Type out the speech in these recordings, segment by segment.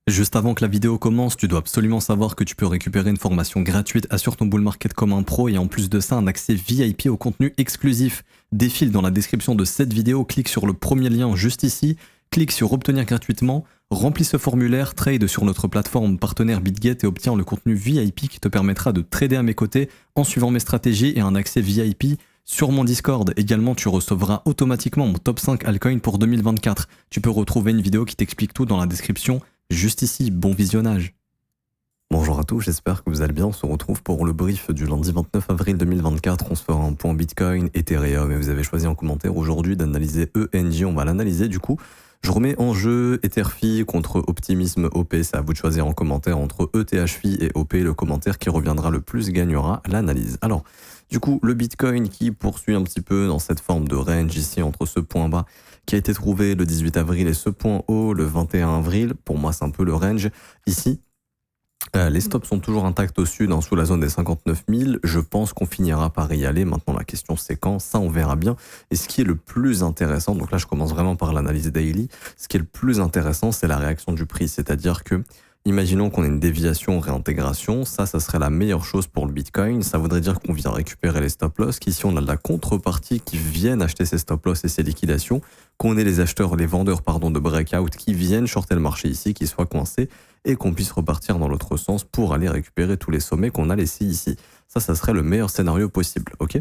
Juste avant que la vidéo commence, tu dois absolument savoir que tu peux récupérer une formation gratuite Assure ton bull market comme un pro et en plus de ça un accès VIP au contenu exclusif. Défile dans la description de cette vidéo, clique sur le premier lien juste ici, clique sur obtenir gratuitement, remplis ce formulaire, trade sur notre plateforme partenaire BitGet et obtiens le contenu VIP qui te permettra de trader à mes côtés en suivant mes stratégies et un accès VIP sur mon Discord. Également, tu recevras automatiquement mon top 5 altcoin pour 2024. Tu peux retrouver une vidéo qui t'explique tout dans la description. Juste ici, bon visionnage. Bonjour à tous, j'espère que vous allez bien. On se retrouve pour le brief du lundi 29 avril 2024. On se fera un point Bitcoin, Ethereum et vous avez choisi en commentaire aujourd'hui d'analyser ENJ. On va l'analyser du coup. Je remets en jeu Etherfi contre Optimisme OP. C'est à vous de choisir en commentaire entre ETHFI et OP. Le commentaire qui reviendra le plus gagnera l'analyse. Alors, du coup, le Bitcoin qui poursuit un petit peu dans cette forme de range ici entre ce point bas qui a été trouvé le 18 avril et ce point haut le 21 avril. Pour moi, c'est un peu le range ici. Les stops sont toujours intacts au sud, sous la zone des 59 000. Je pense qu'on finira par y aller. Maintenant, la question, c'est quand. Ça, on verra bien. Et ce qui est le plus intéressant, donc là, je commence vraiment par l'analyse daily. Ce qui est le plus intéressant, c'est la réaction du prix. C'est-à-dire que, imaginons qu'on ait une déviation réintégration. Ça serait la meilleure chose pour le Bitcoin. Ça voudrait dire qu'on vient récupérer les stop-loss, qu'ici, on a de la contrepartie qui viennent acheter ces stop-loss et ces liquidations, qu'on ait les vendeurs de breakout qui viennent shorter le marché ici, qui soient coincés, et qu'on puisse repartir dans l'autre sens pour aller récupérer tous les sommets qu'on a laissés ici. Ça serait le meilleur scénario possible, ok ?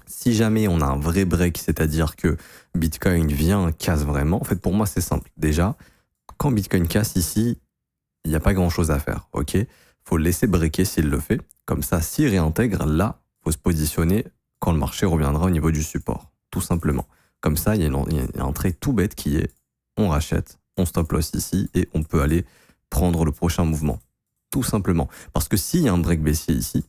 Si jamais on a un vrai break, c'est-à-dire que Bitcoin vient, casse vraiment, en fait pour moi c'est simple. Déjà, quand Bitcoin casse ici, il n'y a pas grand-chose à faire, ok ? Faut le laisser breaker s'il le fait. Comme ça, s'il réintègre, là, faut se positionner quand le marché reviendra au niveau du support, tout simplement. Comme ça, il y a un trait tout bête qui est, on rachète, on stop loss ici et on peut aller prendre le prochain mouvement, tout simplement. Parce que s'il y a un break baissier ici,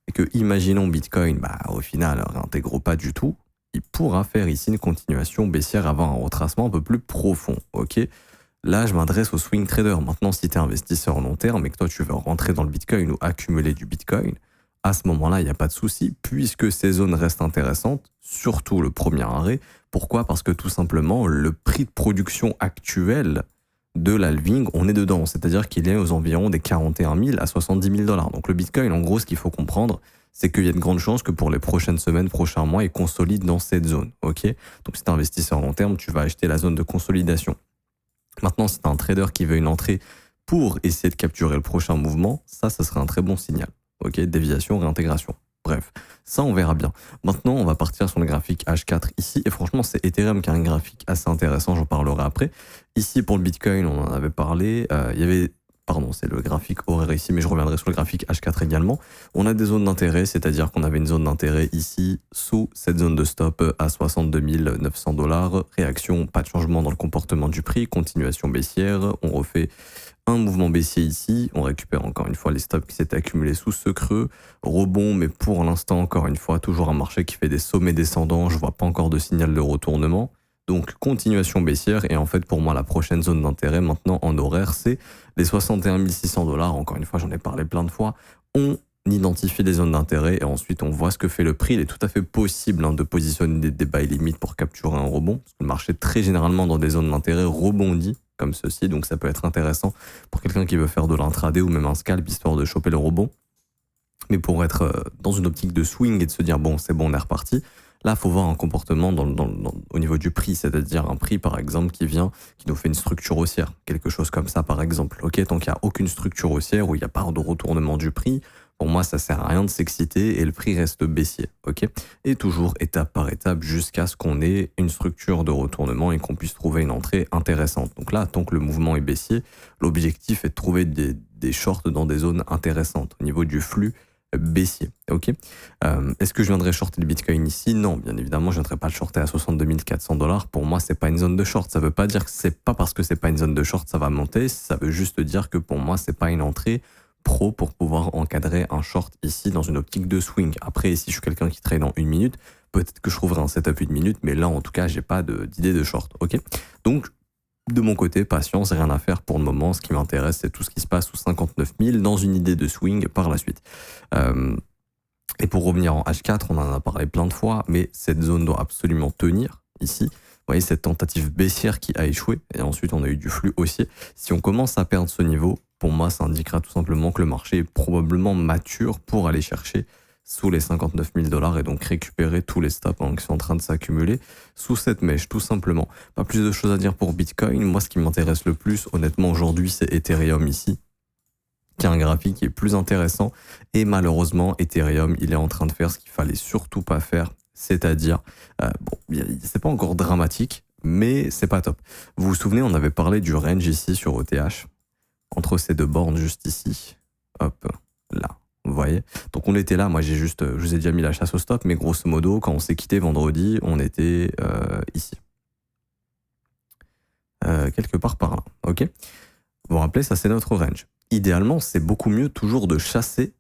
et que, imaginons Bitcoin, au final, réintègre pas du tout, il pourra faire ici une continuation baissière avant un retracement un peu plus profond, ok ? Là, je m'adresse aux swing traders. Maintenant, si tu es investisseur long terme et que toi, tu veux rentrer dans le Bitcoin ou accumuler du Bitcoin, à ce moment-là, il n'y a pas de souci, puisque ces zones restent intéressantes, surtout le premier arrêt. Pourquoi ? Parce que tout simplement, le prix de production actuel de l'halving, on est dedans. C'est-à-dire qu'il est aux environs des 41 000 à 70 000 $. Donc le Bitcoin, en gros, ce qu'il faut comprendre, c'est qu'il y a de grandes chances que pour les prochaines semaines, prochains mois, il consolide dans cette zone. Ok ? Donc si tu es investisseur long terme, tu vas acheter la zone de consolidation. Maintenant, si tu as un trader qui veut une entrée pour essayer de capturer le prochain mouvement, ça serait un très bon signal. Ok ? Déviation, réintégration. Bref, ça on verra bien. Maintenant, on va partir sur le graphique H4 ici. Et franchement, c'est Ethereum qui a un graphique assez intéressant, j'en parlerai après. Ici, pour le Bitcoin, on en avait parlé. C'est le graphique horaire ici, mais je reviendrai sur le graphique H4 également. On a des zones d'intérêt, c'est-à-dire qu'on avait une zone d'intérêt ici, sous cette zone de stop à 62 900 $. Réaction, pas de changement dans le comportement du prix, continuation baissière. On refait un mouvement baissier ici, on récupère encore une fois les stops qui s'étaient accumulés sous ce creux, rebond, mais pour l'instant, encore une fois, toujours un marché qui fait des sommets descendants, je vois pas encore de signal de retournement, donc continuation baissière, et en fait pour moi la prochaine zone d'intérêt maintenant en horaire, c'est les 61 600 $, encore une fois j'en ai parlé plein de fois, on identifie les zones d'intérêt et ensuite on voit ce que fait le prix. Il est tout à fait possible de positionner des buy limits pour capturer un rebond, parce que le marché très généralement dans des zones d'intérêt rebondit comme ceci, donc ça peut être intéressant pour quelqu'un qui veut faire de l'intraday ou même un scalp histoire de choper le rebond. Mais pour être dans une optique de swing et de se dire bon c'est bon on est reparti, là il faut voir un comportement au niveau du prix, c'est-à-dire un prix par exemple qui nous fait une structure haussière, quelque chose comme ça par exemple. Ok, tant qu'il n'y a aucune structure haussière où il n'y a pas de retournement du prix, pour moi ça sert à rien de s'exciter et le prix reste baissier. Ok, et toujours étape par étape jusqu'à ce qu'on ait une structure de retournement et qu'on puisse trouver une entrée intéressante. Donc là, tant que le mouvement est baissier, l'objectif est de trouver des shorts dans des zones intéressantes au niveau du flux baissier. Ok. Est-ce que je viendrais shorter le Bitcoin ici ? Non, bien évidemment, je ne viendrai pas le shorter à 62 400 $. Pour moi, c'est pas une zone de short. Ça veut pas dire que c'est pas parce que c'est pas une zone de short, ça va monter. Ça veut juste dire que pour moi, c'est pas une entrée pro pour pouvoir encadrer un short ici dans une optique de swing. Après, si je suis quelqu'un qui trade en une minute, peut-être que je trouverai un setup une minute, mais là, en tout cas, j'ai pas d'idée de short. Ok. Donc, de mon côté, patience, rien à faire pour le moment. Ce qui m'intéresse, c'est tout ce qui se passe sous 59 000 dans une idée de swing par la suite. Et pour revenir en H4, on en a parlé plein de fois, mais cette zone doit absolument tenir ici. voyez cette tentative baissière qui a échoué, et ensuite on a eu du flux haussier. Si on commence à perdre ce niveau, pour moi ça indiquera tout simplement que le marché est probablement mature pour aller chercher sous les 59 000 $ et donc récupérer tous les stops qui sont en train de s'accumuler sous cette mèche, tout simplement. Pas plus de choses à dire pour Bitcoin. Moi, ce qui m'intéresse le plus, honnêtement, aujourd'hui, c'est Ethereum ici, qui a un graphique qui est plus intéressant. Et malheureusement, Ethereum, il est en train de faire ce qu'il fallait surtout pas faire, c'est-à-dire, c'est pas encore dramatique, mais c'est pas top. Vous vous souvenez, on avait parlé du range ici sur ETH, entre ces deux bornes juste ici, hop, là. Vous voyez? Donc on était là, moi je vous ai déjà mis la chasse au stop, mais grosso modo, quand on s'est quitté vendredi, on était ici. Quelque part par là, ok? Vous vous rappelez, ça c'est notre range. Idéalement, c'est beaucoup mieux toujours de chasser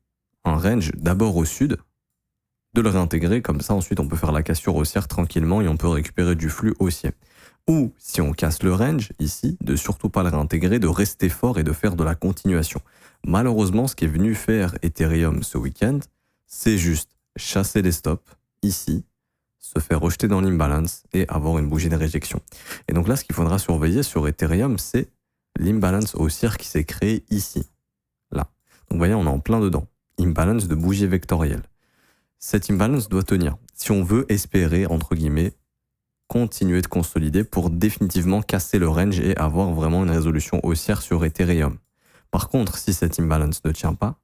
un range d'abord au sud, de le réintégrer, comme ça ensuite on peut faire la cassure haussière tranquillement et on peut récupérer du flux haussier. Ou si on casse le range ici, de surtout pas le réintégrer, de rester fort et de faire de la continuation. Malheureusement, ce qui est venu faire Ethereum ce week-end, c'est juste chasser les stops ici, se faire rejeter dans l'imbalance et avoir une bougie de réjection. Et donc là, ce qu'il faudra surveiller sur Ethereum, c'est l'imbalance haussière qui s'est créé ici, là. Donc vous voyez, on est en plein dedans. Imbalance de bougie vectorielle. Cette imbalance doit tenir. Si on veut espérer, entre guillemets, continuer de consolider pour définitivement casser le range et avoir vraiment une résolution haussière sur Ethereum. Par contre, si cette imbalance ne tient pas,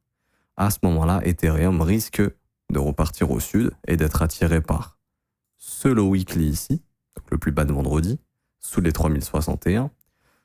à ce moment-là, Ethereum risque de repartir au sud et d'être attiré par ce low weekly ici, donc le plus bas de vendredi, sous les 3061,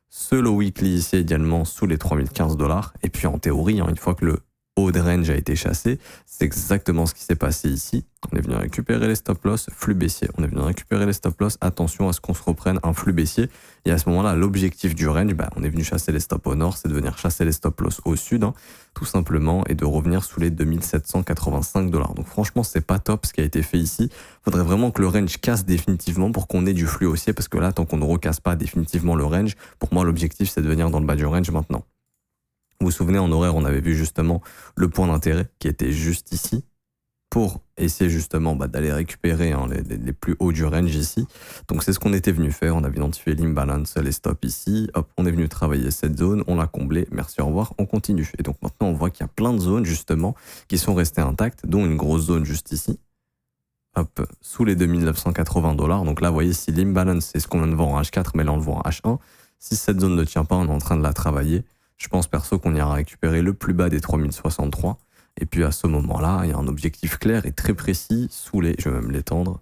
ce low weekly ici également sous les 3015 $, et puis en théorie, une fois que le haut de range a été chassé, c'est exactement ce qui s'est passé ici. On est venu récupérer les stop loss, flux baissier. On est venu récupérer les stop loss, attention à ce qu'on se reprenne un flux baissier. Et à ce moment-là, l'objectif du range, on est venu chasser les stops au nord, c'est de venir chasser les stop loss au sud, tout simplement, et de revenir sous les 2785 $. Donc franchement, c'est pas top ce qui a été fait ici. Faudrait vraiment que le range casse définitivement pour qu'on ait du flux haussier, parce que là, tant qu'on ne recasse pas définitivement le range, pour moi, l'objectif, c'est de venir dans le bas du range maintenant. Vous vous souvenez, en horaire, on avait vu justement le point d'intérêt qui était juste ici pour essayer justement d'aller récupérer les plus hauts du range ici. Donc c'est ce qu'on était venu faire. On avait identifié l'imbalance, les stops ici. Hop, on est venu travailler cette zone, on l'a comblée. Merci, au revoir, on continue. Et donc maintenant, on voit qu'il y a plein de zones justement qui sont restées intactes, dont une grosse zone juste ici. Hop, sous les 2980 $. Donc là, vous voyez, si l'imbalance, c'est ce qu'on vient de voir en H4, mais là, on le voit en H1. Si cette zone ne tient pas, on est en train de la travailler. Je pense perso qu'on ira récupérer le plus bas des 3063. Et puis à ce moment-là, il y a un objectif clair et très précis sous les, je vais même l'étendre,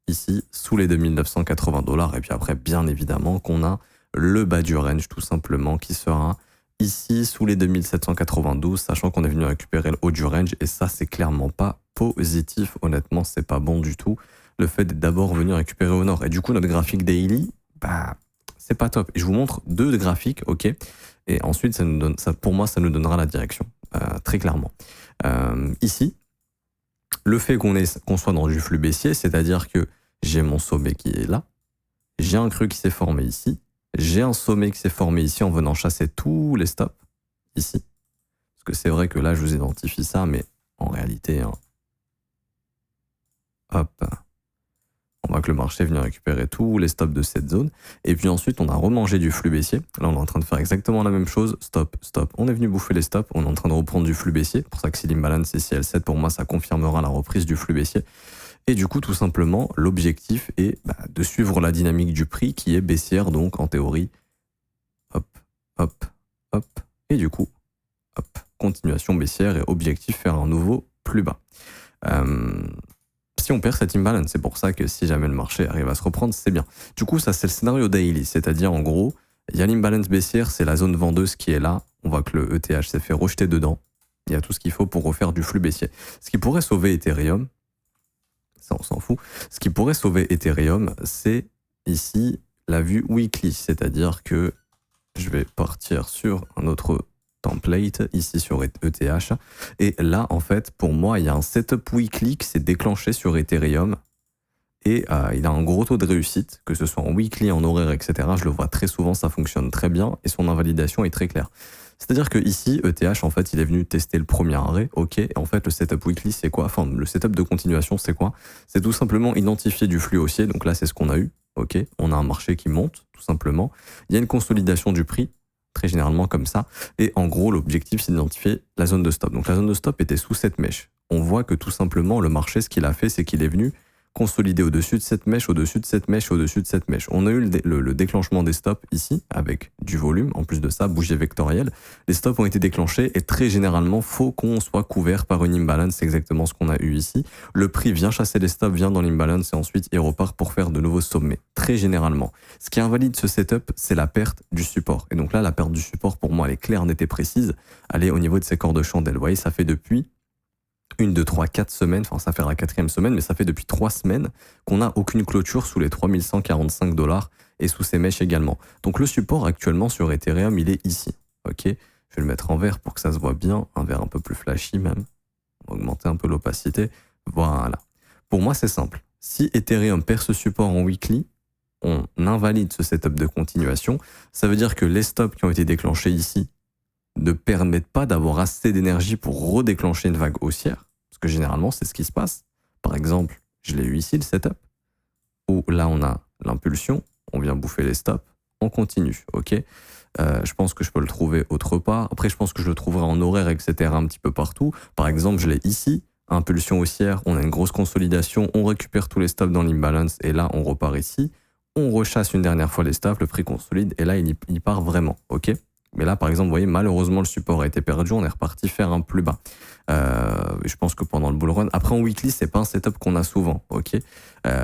ici, sous les 2980 $. Et puis après, bien évidemment, qu'on a le bas du range tout simplement qui sera ici sous les 2792, sachant qu'on est venu récupérer le haut du range. Et ça, c'est clairement pas positif. Honnêtement, c'est pas bon du tout. Le fait d'être d'abord venu récupérer au nord. Et du coup, notre graphique daily, c'est pas top. Et je vous montre deux graphiques, ok. Et ensuite, pour moi, ça nous donnera la direction, très clairement. Ici, le fait qu'on soit dans du flux baissier, c'est-à-dire que j'ai mon sommet qui est là, j'ai un creux qui s'est formé ici, j'ai un sommet qui s'est formé ici en venant chasser tous les stops, ici. Parce que c'est vrai que là, je vous identifie ça, mais en réalité, hop, on voit que le marché est venu récupérer tous les stops de cette zone. Et puis ensuite, on a remangé du flux baissier. Là, on est en train de faire exactement la même chose. Stop, stop. On est venu bouffer les stops. On est en train de reprendre du flux baissier. C'est pour ça que si l'imbalance est CL7, pour moi, ça confirmera la reprise du flux baissier. Et du coup, tout simplement, l'objectif est de suivre la dynamique du prix qui est baissière. Donc, en théorie, hop, hop, hop. Et du coup, hop, continuation baissière et objectif faire un nouveau plus bas. Si on perd cette imbalance, c'est pour ça que si jamais le marché arrive à se reprendre, c'est bien. Du coup, ça c'est le scénario daily, c'est-à-dire en gros, il y a l'imbalance baissière, c'est la zone vendeuse qui est là. On voit que le ETH s'est fait rejeter dedans. Il y a tout ce qu'il faut pour refaire du flux baissier. Ce qui pourrait sauver Ethereum, ça on s'en fout, ce qui pourrait sauver Ethereum, c'est ici la vue weekly, c'est-à-dire que je vais partir sur un autre template ici sur ETH et là en fait pour moi il y a un setup weekly qui s'est déclenché sur Ethereum et il a un gros taux de réussite, que ce soit en weekly, en horaire, etc. Je le vois très souvent, ça fonctionne très bien et son invalidation est très claire. C'est-à-dire que ici ETH en fait il est venu tester le premier arrêt, ok, et en fait le setup weekly c'est quoi, enfin le setup de continuation c'est quoi, c'est tout simplement identifier du flux haussier, donc là c'est ce qu'on a eu, ok, on a un marché qui monte, tout simplement. Il y a une consolidation du prix, très généralement comme ça. Et en gros, l'objectif, c'est d'identifier la zone de stop. Donc la zone de stop était sous cette mèche. On voit que tout simplement, le marché, ce qu'il a fait, c'est qu'il est venu consolider au-dessus de cette mèche, au-dessus de cette mèche, au-dessus de cette mèche. On a eu le déclenchement des stops ici, avec du volume. En plus de ça, bougie vectorielle. Les stops ont été déclenchés et très généralement, faut qu'on soit couvert par une imbalance. C'est exactement ce qu'on a eu ici. Le prix vient chasser les stops, vient dans l'imbalance et ensuite il repart pour faire de nouveaux sommets. Très généralement. Ce qui invalide ce setup, c'est la perte du support. Et donc là, la perte du support, pour moi, elle est claire, nette et précise. Elle est au niveau de ces corps de chandelle. Vous voyez, ça fait depuis 1, 2, 3, 4 semaines, enfin ça fait la 4e semaine, mais ça fait depuis 3 semaines qu'on n'a aucune clôture sous les 3145 $, et sous ces mèches également. Donc le support actuellement sur Ethereum, il est ici. Ok, je vais le mettre en vert pour que ça se voit bien, un vert un peu plus flashy même. On va augmenter un peu l'opacité. Voilà. Pour moi, c'est simple. Si Ethereum perd ce support en weekly, on invalide ce setup de continuation. Ça veut dire que les stops qui ont été déclenchés ici ne permettent pas d'avoir assez d'énergie pour redéclencher une vague haussière, parce que généralement c'est ce qui se passe. Par exemple, je l'ai eu ici le setup, où là on a l'impulsion, on vient bouffer les stops, on continue, ok. Je pense que je peux le trouver autre part. Après, je pense que je le trouverai en horaire, etc. un petit peu partout. Par exemple, je l'ai ici, impulsion haussière, on a une grosse consolidation, on récupère tous les stops dans l'imbalance, et là on repart ici, on rechasse une dernière fois les stops, le prix consolide, et là il part vraiment, ok. Mais là, par exemple, vous voyez, malheureusement, le support a été perdu. On est reparti faire un plus bas. Je pense que pendant le bull run, après en weekly, c'est pas un setup qu'on a souvent. Ok.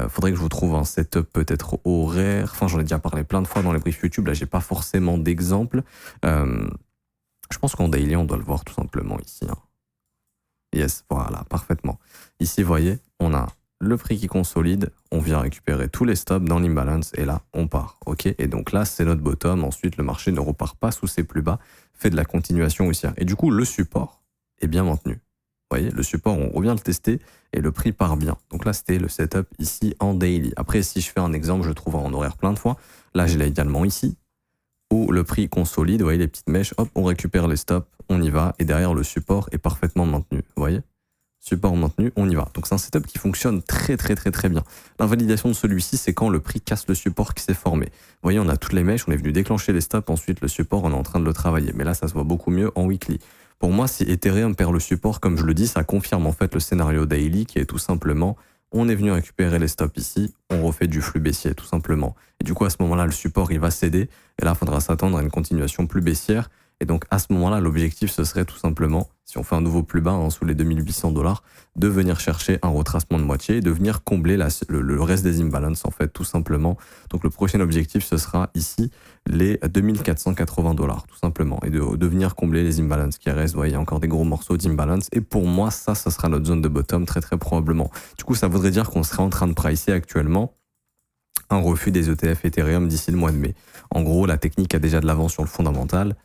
Faudrait que je vous trouve un setup peut-être horaire. Enfin, j'en ai déjà parlé plein de fois dans les briefs YouTube. Là, j'ai pas forcément d'exemple. Je pense qu'en daily, on doit le voir tout simplement ici. Hein. Yes, voilà, parfaitement. Ici, vous voyez, on a le prix qui consolide, on vient récupérer tous les stops dans l'imbalance et là, on part. Ok. Et donc là, c'est notre bottom. Ensuite, le marché ne repart pas sous ses plus bas, fait de la continuation haussière. Et du coup, le support est bien maintenu. Vous voyez, le support, on revient le tester et le prix part bien. Donc là, c'était le setup ici en daily. Après, si je fais un exemple, je le trouve en horaire plein de fois. Là, je l'ai également ici, où le prix consolide. Vous voyez les petites mèches, hop, on récupère les stops, on y va. Et derrière, le support est parfaitement maintenu. Vous voyez ? Support maintenu, on y va. Donc c'est un setup qui fonctionne très bien. L'invalidation de celui-ci, c'est quand le prix casse le support qui s'est formé. Vous voyez, on a toutes les mèches, on est venu déclencher les stops, ensuite le support, on est en train de le travailler. Mais là, ça se voit beaucoup mieux en weekly. Pour moi, si Ethereum perd le support, comme je le dis, ça confirme en fait le scénario daily qui est tout simplement, on est venu récupérer les stops ici, on refait du flux baissier tout simplement. Et du coup, à ce moment-là, le support, il va céder. Et là, il faudra s'attendre à une continuation plus baissière. Et donc, à ce moment-là, l'objectif, ce serait tout simplement, si on fait un nouveau plus bas, sous les 2800 $, de venir chercher un retracement de moitié et de venir combler le reste des imbalances, en fait, tout simplement. Donc, le prochain objectif, ce sera ici, les 2480 $, tout simplement. Et de venir combler les imbalances qui restent. Vous voyez, il y a encore des gros morceaux d'imbalance. Et pour moi, ça sera notre zone de bottom, très probablement. Du coup, ça voudrait dire qu'on serait en train de pricer actuellement un refus des ETF Ethereum d'ici le mois de mai. En gros, la technique a déjà de l'avance sur le fondamental.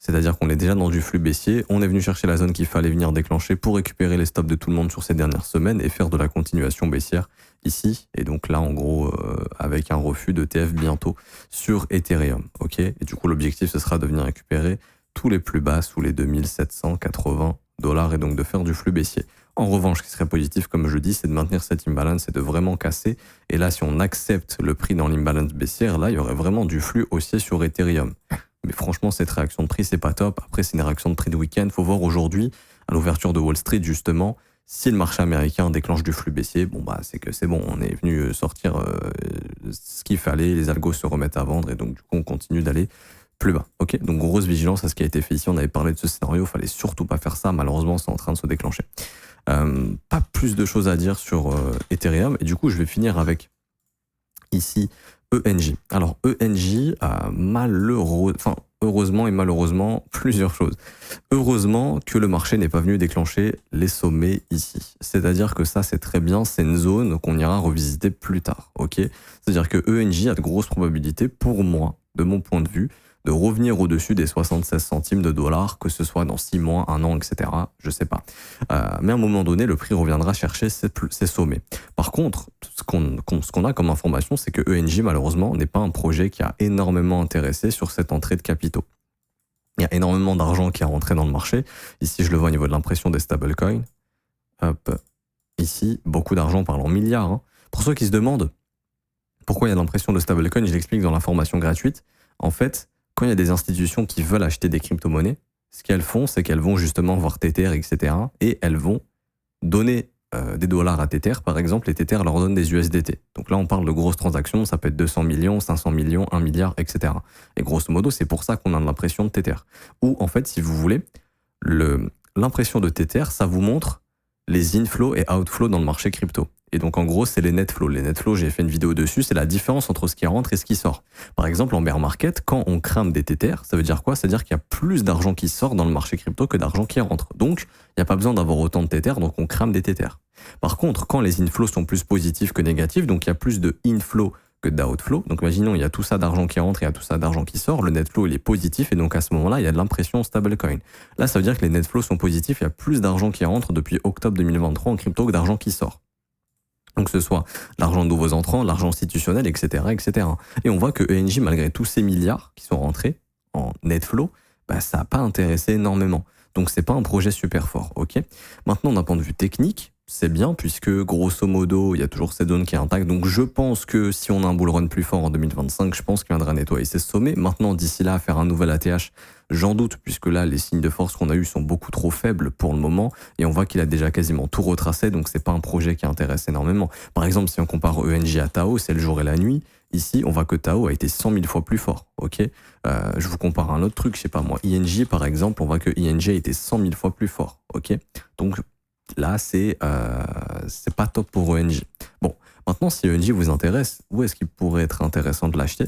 C'est-à-dire qu'on est déjà dans du flux baissier, on est venu chercher la zone qu'il fallait venir déclencher pour récupérer les stops de tout le monde sur ces dernières semaines et faire de la continuation baissière ici. Et donc là, en gros, avec un refus d'ETF bientôt sur Ethereum. Ok. Et du coup, l'objectif, ce sera de venir récupérer tous les plus bas sous les 2780 $ et donc de faire du flux baissier. En revanche, ce qui serait positif, comme je dis, c'est de maintenir cette imbalance et de vraiment casser. Et là, si on accepte le prix dans l'imbalance baissière, là, il y aurait vraiment du flux haussier sur Ethereum. Mais franchement, cette réaction de prix, c'est pas top. Après, c'est une réaction de prix de week-end. Faut voir aujourd'hui, à l'ouverture de Wall Street, justement, si le marché américain déclenche du flux baissier, bon, bah, c'est que c'est bon. On est venu sortir ce qu'il fallait. Les algos se remettent à vendre et donc, du coup, on continue d'aller plus bas. Ok. Donc, grosse vigilance à ce qui a été fait ici. On avait parlé de ce scénario. Fallait surtout pas faire ça. Malheureusement, c'est en train de se déclencher. Pas plus de choses à dire sur Ethereum. Et du coup, je vais finir avec ici ENJ. Alors ENJ a heureusement et malheureusement plusieurs choses. Heureusement que le marché n'est pas venu déclencher les sommets ici. C'est-à-dire que ça, c'est très bien, c'est une zone qu'on ira revisiter plus tard. Ok. C'est-à-dire que ENJ a de grosses probabilités, pour moi, de mon point de vue, de revenir au-dessus des 76 centimes de dollars, que ce soit dans 6 mois, 1 an, etc. Je sais pas. Mais à un moment donné, le prix reviendra chercher ces sommets. Par contre, ce qu'on a comme information, c'est que ENJ, malheureusement, n'est pas un projet qui a énormément intéressé sur cette entrée de capitaux. Il y a énormément d'argent qui est rentré dans le marché. Ici, je le vois au niveau de l'impression des stablecoins. Hop. Ici, beaucoup d'argent, on parle en milliards. Hein. Pour ceux qui se demandent, Pourquoi il y a l'impression de stablecoin? Je l'explique dans la formation gratuite. En fait, quand il y a des institutions qui veulent acheter des crypto-monnaies, ce qu'elles font, c'est qu'elles vont justement voir Tether, etc. Et elles vont donner des dollars à Tether, par exemple, et Tether leur donne des USDT. Donc là, on parle de grosses transactions, ça peut être 200 millions, 500 millions, 1 milliard, etc. Et grosso modo, c'est pour ça qu'on a l'impression de Tether. Ou en fait, si vous voulez, l'impression de Tether, ça vous montre les inflows et outflows dans le marché crypto. Et donc en gros, c'est les net flows. Les net flows, j'ai fait une vidéo dessus, c'est la différence entre ce qui rentre et ce qui sort. Par exemple, en bear market, quand on crame des Tether, ça veut dire quoi? Ça veut dire qu'il y a plus d'argent qui sort dans le marché crypto que d'argent qui rentre. Donc, il n'y a pas besoin d'avoir autant de Tether, donc on crame des Tether. Par contre, quand les inflows sont plus positifs que négatifs, donc il y a plus de inflow que d'outflow, donc imaginons il y a tout ça d'argent qui rentre et il y a tout ça d'argent qui sort, le net flow il est positif et donc à ce moment-là il y a de l'impression stablecoin. Là ça veut dire que les net flows sont positifs, il y a plus d'argent qui rentre depuis octobre 2023 en crypto que d'argent qui sort. Donc que ce soit l'argent de nouveaux entrants, l'argent institutionnel, etc., etc. Et on voit que ENJ, malgré tous ces milliards qui sont rentrés en net flow, bah, ça n'a pas intéressé énormément. Donc c'est pas un projet super fort, ok? Maintenant, d'un point de vue technique, c'est bien puisque grosso modo, il y a toujours cette zone qui est intacte. Donc je pense que si on a un bull run plus fort en 2025, je pense qu'il viendra nettoyer ces sommets. Maintenant, d'ici là, faire un nouvel ATH, j'en doute puisque là, les signes de force qu'on a eus sont beaucoup trop faibles pour le moment et on voit qu'il a déjà quasiment tout retracé. Donc c'est pas un projet qui intéresse énormément. Par exemple, si on compare ENJ à Tao, c'est le jour et la nuit. Ici, on voit que Tao a été 100 000 fois plus fort, ok? Je vous compare un autre truc, je sais pas moi, INJ par exemple, on voit que INJ a été 100 000 fois plus fort, ok? Donc là, c'est pas top pour ENJ. Bon, maintenant, si ENJ vous intéresse, où est-ce qu'il pourrait être intéressant de l'acheter?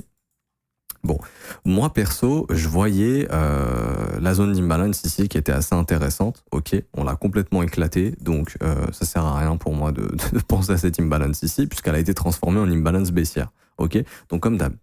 Bon, moi perso, je voyais la zone d'imbalance ici qui était assez intéressante. Ok, on l'a complètement éclatée, donc ça sert à rien pour moi de penser à cette imbalance ici, puisqu'elle a été transformée en imbalance baissière. Ok, donc comme d'hab,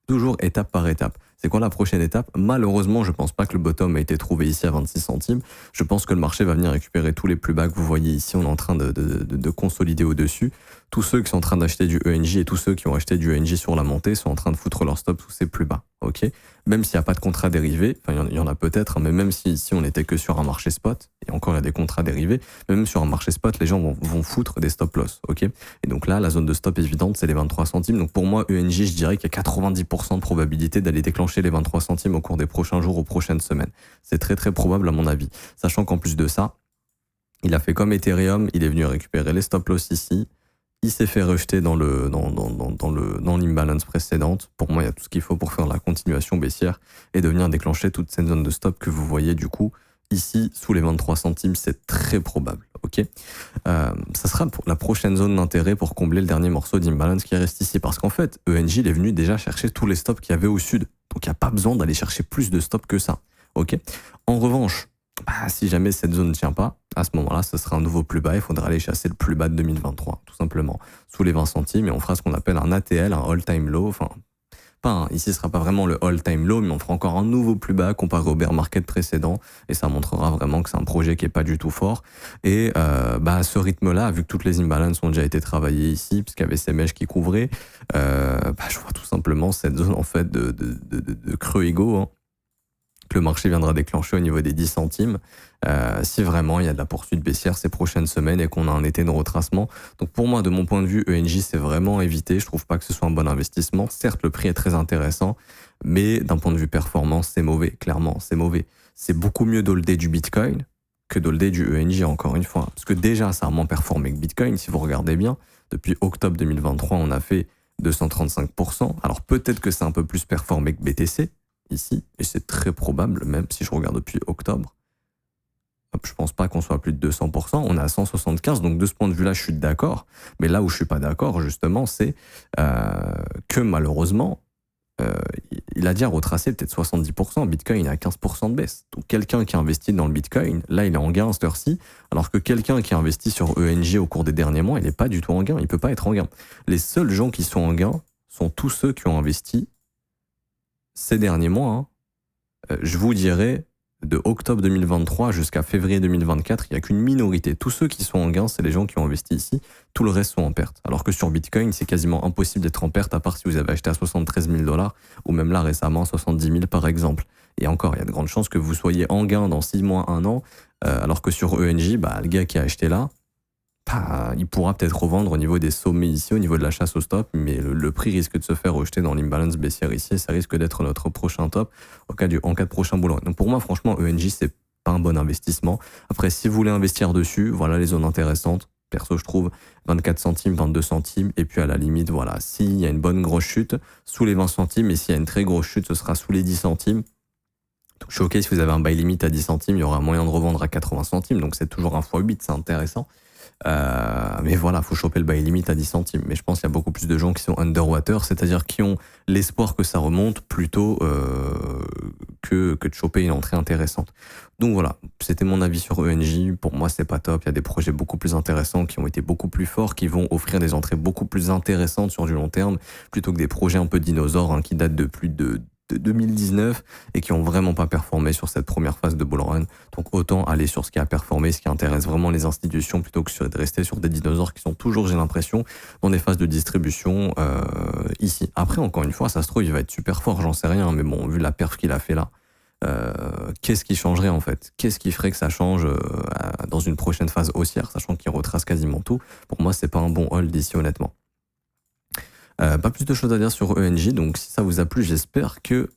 toujours étape par étape. C'est quoi la prochaine étape? Malheureusement, je pense pas que le bottom a été trouvé ici à 26 centimes. Je pense que le marché va venir récupérer tous les plus bas que vous voyez ici. On est en train de consolider au-dessus. Tous ceux qui sont en train d'acheter du ENJ et tous ceux qui ont acheté du ENJ sur la montée sont en train de foutre leur stop sous ces plus bas. Ok, même s'il n'y a pas de contrat dérivé, enfin il y en a peut-être, hein, mais même si ici on n'était que sur un marché spot, et encore il y a des contrats dérivés, même sur un marché spot, les gens vont foutre des stop loss. Ok, et donc là, la zone de stop évidente, c'est les 23 centimes. Donc pour moi, ENJ, je dirais qu'il y a 90% de probabilité d'aller déclencher les 23 centimes au cours des prochains jours, aux prochaines semaines. C'est très très probable à mon avis. Sachant qu'en plus de ça, il a fait comme Ethereum, il est venu récupérer les stop loss ici. Il s'est fait rejeter dans l'imbalance précédente. Pour moi, il y a tout ce qu'il faut pour faire la continuation baissière et de venir déclencher toute cette zone de stop que vous voyez du coup ici sous les 23 centimes. C'est très probable. Ok, ça sera la prochaine zone d'intérêt pour combler le dernier morceau d'imbalance qui reste ici. Parce qu'en fait, ENJ il est venu déjà chercher tous les stops qu'il y avait au sud. Donc il n'y a pas besoin d'aller chercher plus de stops que ça. Ok. En revanche, bah, si jamais cette zone ne tient pas, à ce moment-là, ce sera un nouveau plus bas. Il faudra aller chasser le plus bas de 2023, tout simplement, sous les 20 centimes. Et on fera ce qu'on appelle un ATL, un all-time low. Enfin, ici, ce ne sera pas vraiment le all-time low, mais on fera encore un nouveau plus bas comparé au bear market précédent. Et ça montrera vraiment que c'est un projet qui n'est pas du tout fort. Et à ce rythme-là, vu que toutes les imbalances ont déjà été travaillées ici, puisqu'il y avait ces mèches qui couvraient, je vois tout simplement cette zone en fait de creux égaux, hein, que le marché viendra déclencher au niveau des 10 centimes si vraiment il y a de la poursuite baissière ces prochaines semaines et qu'on a un été de retracement. Donc pour moi, de mon point de vue, ENJ c'est vraiment évité. Je trouve pas que ce soit un bon investissement. Certes, le prix est très intéressant, mais d'un point de vue performance, c'est mauvais. Clairement, c'est mauvais. C'est beaucoup mieux d'holder du Bitcoin que d'holder du ENJ, encore une fois. Parce que déjà, ça a moins performé que Bitcoin, si vous regardez bien. Depuis octobre 2023, on a fait 235%. Alors peut-être que c'est un peu plus performé que BTC, ici, et c'est très probable, même si je regarde depuis octobre. Je pense pas qu'on soit à plus de 200%, on est à 175, donc de ce point de vue-là, je suis d'accord. Mais là où je suis pas d'accord, justement, c'est que malheureusement, il a déjà retracé peut-être 70%, Bitcoin est à 15% de baisse. Donc quelqu'un qui a investi dans le Bitcoin, là, il est en gain à cette heure-ci, alors que quelqu'un qui a investi sur ENJ au cours des derniers mois, il n'est pas du tout en gain, il peut pas être en gain. Les seuls gens qui sont en gain sont tous ceux qui ont investi ces derniers mois, hein. Je vous dirais, de octobre 2023 jusqu'à février 2024, il n'y a qu'une minorité. Tous ceux qui sont en gain, c'est les gens qui ont investi ici. Tout le reste sont en perte. Alors que sur Bitcoin, c'est quasiment impossible d'être en perte, à part si vous avez acheté à 73 000 $, ou même là récemment 70 000 par exemple. Et encore, il y a de grandes chances que vous soyez en gain dans 6 mois, 1 an, alors que sur ENJ, le gars qui a acheté là, il pourra peut-être revendre au niveau des sommets ici, au niveau de la chasse au stop, mais le prix risque de se faire rejeter dans l'imbalance baissière ici, et ça risque d'être notre prochain top en cas de prochain bull run. Donc pour moi, franchement, ENJ, c'est pas un bon investissement. Après, si vous voulez investir dessus, voilà les zones intéressantes. Perso, je trouve 24 centimes, 22 centimes, et puis à la limite, voilà, s'il y a une bonne grosse chute, sous les 20 centimes, et s'il y a une très grosse chute, ce sera sous les 10 centimes. Donc je suis ok, si vous avez un buy limit à 10 centimes, il y aura moyen de revendre à 80 centimes, donc c'est toujours un x8, c'est intéressant. Mais voilà, faut choper le buy limit à 10 centimes. Mais je pense qu'il y a beaucoup plus de gens qui sont underwater, c'est-à-dire qui ont l'espoir que ça remonte plutôt que de choper une entrée intéressante. Donc voilà, c'était mon avis sur ENJ. Pour moi, c'est pas top. Il y a des projets beaucoup plus intéressants qui ont été beaucoup plus forts, qui vont offrir des entrées beaucoup plus intéressantes sur du long terme, plutôt que des projets un peu dinosaures qui datent de plus de 2019 et qui ont vraiment pas performé sur cette première phase de bull run. Donc autant aller sur ce qui a performé, ce qui intéresse vraiment les institutions plutôt que de rester sur des dinosaures qui sont toujours, j'ai l'impression, dans des phases de distribution ici. Après, encore une fois, ça se trouve, il va être super fort, j'en sais rien, mais bon, vu la perf qu'il a fait là, qu'est-ce qui changerait en fait? Qu'est-ce qui ferait que ça change dans une prochaine phase haussière, sachant qu'il retrace quasiment tout? Pour moi, c'est pas un bon hold ici, honnêtement. Pas plus de choses à dire sur ENJ, donc si ça vous a plu, j'espère que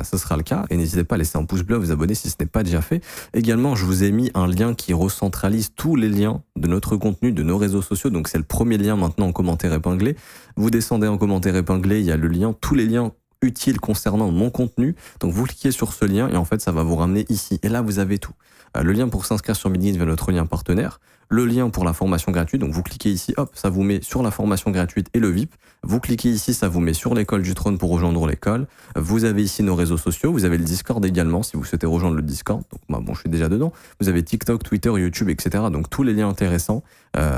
ce sera le cas. Et n'hésitez pas à laisser un pouce bleu, à vous abonner si ce n'est pas déjà fait. Également, je vous ai mis un lien qui recentralise tous les liens de notre contenu, de nos réseaux sociaux. Donc c'est le premier lien maintenant en commentaire épinglé. Vous descendez en commentaire épinglé, il y a le lien, tous les liens utiles concernant mon contenu. Donc vous cliquez sur ce lien et en fait ça va vous ramener ici. Et là vous avez tout. Le lien pour s'inscrire sur Bitgeeks via notre lien partenaire. Le lien pour la formation gratuite, donc vous cliquez ici, hop, ça vous met sur la formation gratuite et le VIP. Vous cliquez ici, ça vous met sur l'école du trône pour rejoindre l'école. Vous avez ici nos réseaux sociaux, vous avez le Discord également si vous souhaitez rejoindre le Discord. Donc je suis déjà dedans. Vous avez TikTok, Twitter, YouTube, etc. Donc tous les liens intéressants.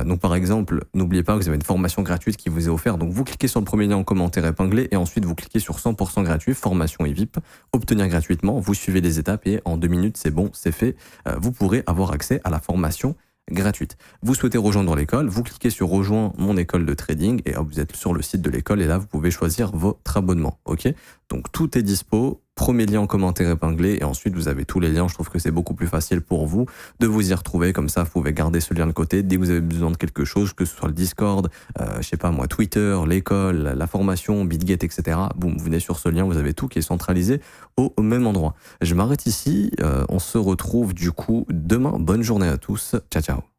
Donc par exemple, n'oubliez pas que vous avez une formation gratuite qui vous est offerte. Donc vous cliquez sur le premier lien en commentaire épinglé et ensuite vous cliquez sur 100% gratuit, formation et VIP, obtenir gratuitement. Vous suivez les étapes et en 2 minutes, c'est bon, c'est fait. Vous pourrez avoir accès à la formation gratuite. Vous souhaitez rejoindre l'école, vous cliquez sur rejoins mon école de trading et hop, vous êtes sur le site de l'école et là vous pouvez choisir votre abonnement. Ok, donc tout est dispo. Premier lien en commentaire épinglé et ensuite vous avez tous les liens. Je trouve que c'est beaucoup plus facile pour vous de vous y retrouver. Comme ça, vous pouvez garder ce lien de côté dès que vous avez besoin de quelque chose, que ce soit le Discord, je sais pas moi, Twitter, l'école, la formation, Bitget, etc. Boum, vous venez sur ce lien, vous avez tout qui est centralisé au même endroit. Je m'arrête ici. On se retrouve du coup demain. Bonne journée à tous. Ciao, ciao.